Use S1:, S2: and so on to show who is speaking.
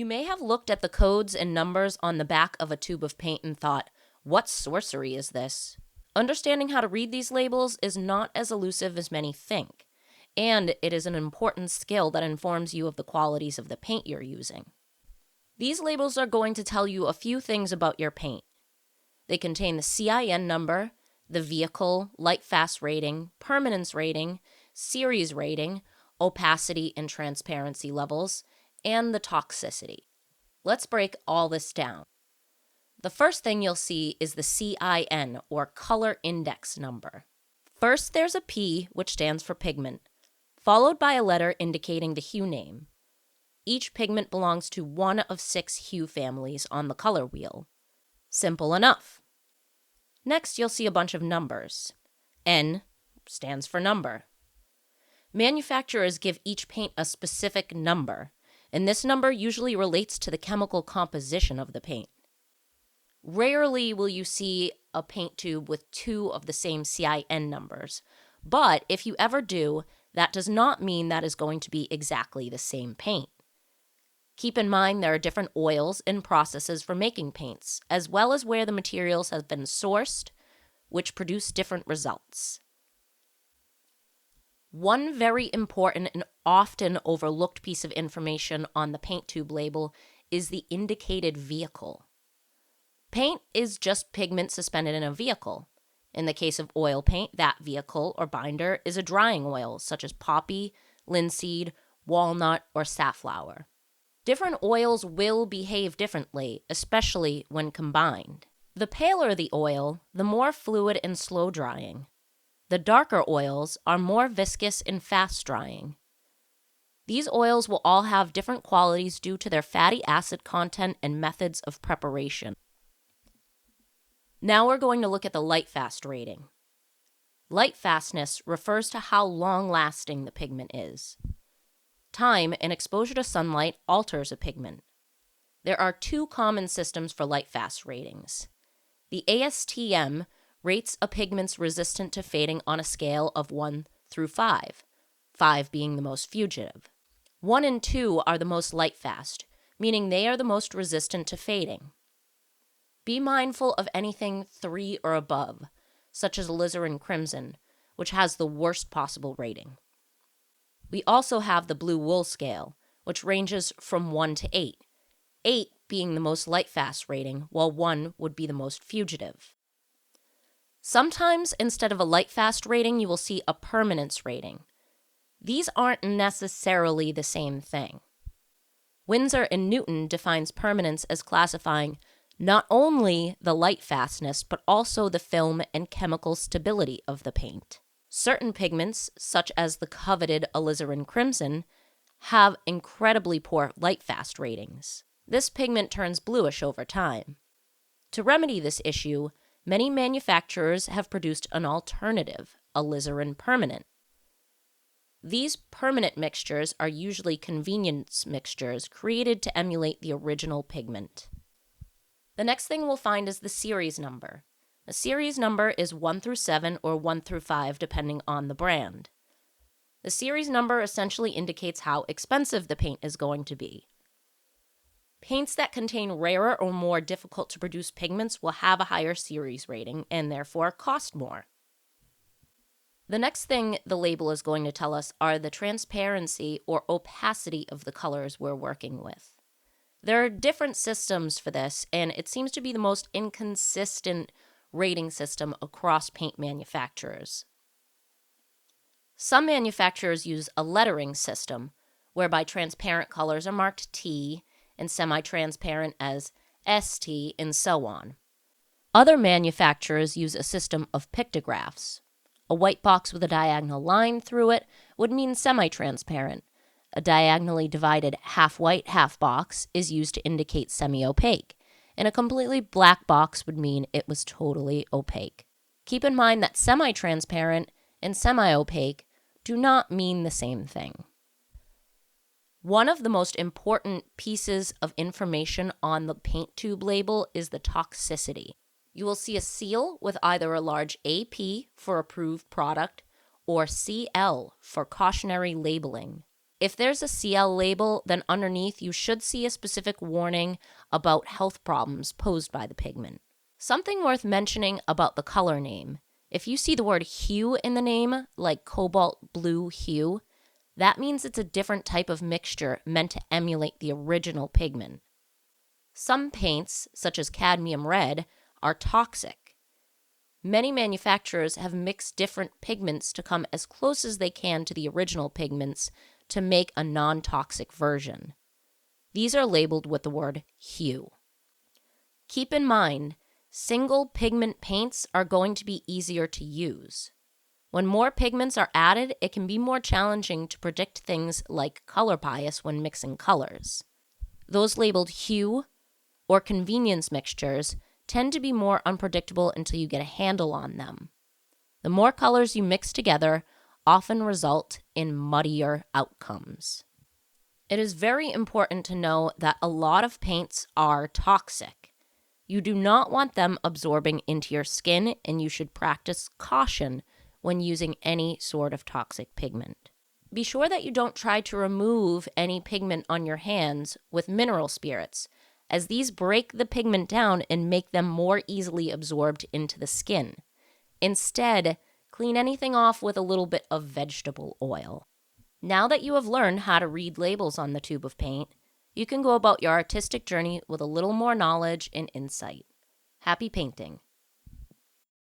S1: You may have looked at the codes and numbers on the back of a tube of paint and thought, what sorcery is this? Understanding how to read these labels is not as elusive as many think, and it is an important skill that informs you of the qualities of the paint you're using. These labels are going to tell you a few things about your paint. They contain the CIN number, the vehicle, light fast rating, permanence rating, series rating, opacity and transparency levels, and the toxicity. Let's break all this down. The first thing you'll see is the CIN, or color index number. First, there's a P, which stands for pigment, followed by a letter indicating the hue name. Each pigment belongs to one of 6 hue families on the color wheel. Simple enough. Next, you'll see a bunch of numbers. N stands for number. Manufacturers give each paint a specific number, and this number usually relates to the chemical composition of the paint. Rarely will you see a paint tube with 2 of the same CIN numbers, but if you ever do, that does not mean that is going to be exactly the same paint. Keep in mind there are different oils and processes for making paints, as well as where the materials have been sourced, which produce different results. One very important and often overlooked piece of information on the paint tube label is the indicated vehicle. Paint is just pigment suspended in a vehicle. In the case of oil paint, that vehicle or binder is a drying oil, such as poppy, linseed, walnut, or safflower. Different oils will behave differently, especially when combined. The paler the oil, the more fluid and slow drying. The darker oils are more viscous and fast drying. These oils will all have different qualities due to their fatty acid content and methods of preparation. Now we're going to look at the light fast rating. Light fastness refers to how long-lasting the pigment is. Time and exposure to sunlight alters a pigment. There are 2 common systems for light fast ratings. The ASTM rates a pigment's resistant to fading on a scale of 1 through 5, 5 being the most fugitive. 1 and 2 are the most light fast, meaning they are the most resistant to fading. Be mindful of anything 3 or above, such as alizarin crimson, which has the worst possible rating. We also have the blue wool scale, which ranges from 1 to 8, 8 being the most light fast rating, while 1 would be the most fugitive. Sometimes, instead of a light fast rating, you will see a permanence rating. These aren't necessarily the same thing. Winsor and Newton defines permanence as classifying not only the light fastness, but also the film and chemical stability of the paint. Certain pigments, such as the coveted alizarin crimson, have incredibly poor light fast ratings. This pigment turns bluish over time. To remedy this issue, many manufacturers have produced an alternative, alizarin permanent. These permanent mixtures are usually convenience mixtures created to emulate the original pigment. The next thing we'll find is the series number. The series number is 1 through 7 or 1 through 5 depending on the brand. The series number essentially indicates how expensive the paint is going to be. Paints that contain rarer or more difficult to produce pigments will have a higher series rating and therefore cost more. The next thing the label is going to tell us are the transparency or opacity of the colors we're working with. There are different systems for this, and it seems to be the most inconsistent rating system across paint manufacturers. Some manufacturers use a lettering system, whereby transparent colors are marked T and semi-transparent as ST, and so on. Other manufacturers use a system of pictographs. A white box with a diagonal line through it would mean semi-transparent. A diagonally divided half white, half box is used to indicate semi-opaque, and a completely black box would mean it was totally opaque. Keep in mind that semi-transparent and semi-opaque do not mean the same thing. One of the most important pieces of information on the paint tube label is the toxicity. You will see a seal with either a large AP for approved product or CL for cautionary labeling. If there's a CL label, then underneath you should see a specific warning about health problems posed by the pigment. Something worth mentioning about the color name. If you see the word hue in the name, like cobalt blue hue, that means it's a different type of mixture meant to emulate the original pigment. Some paints, such as cadmium red, are toxic. Many manufacturers have mixed different pigments to come as close as they can to the original pigments to make a non-toxic version. These are labeled with the word hue. Keep in mind, single pigment paints are going to be easier to use. When more pigments are added, it can be more challenging to predict things like color bias when mixing colors. Those labeled hue or convenience mixtures tend to be more unpredictable until you get a handle on them. The more colors you mix together often result in muddier outcomes. It is very important to know that a lot of paints are toxic. You do not want them absorbing into your skin, and you should practice caution when using any sort of toxic pigment. Be sure that you don't try to remove any pigment on your hands with mineral spirits, as these break the pigment down and make them more easily absorbed into the skin. Instead, clean anything off with a little bit of vegetable oil. Now that you have learned how to read labels on the tube of paint, you can go about your artistic journey with a little more knowledge and insight. Happy painting!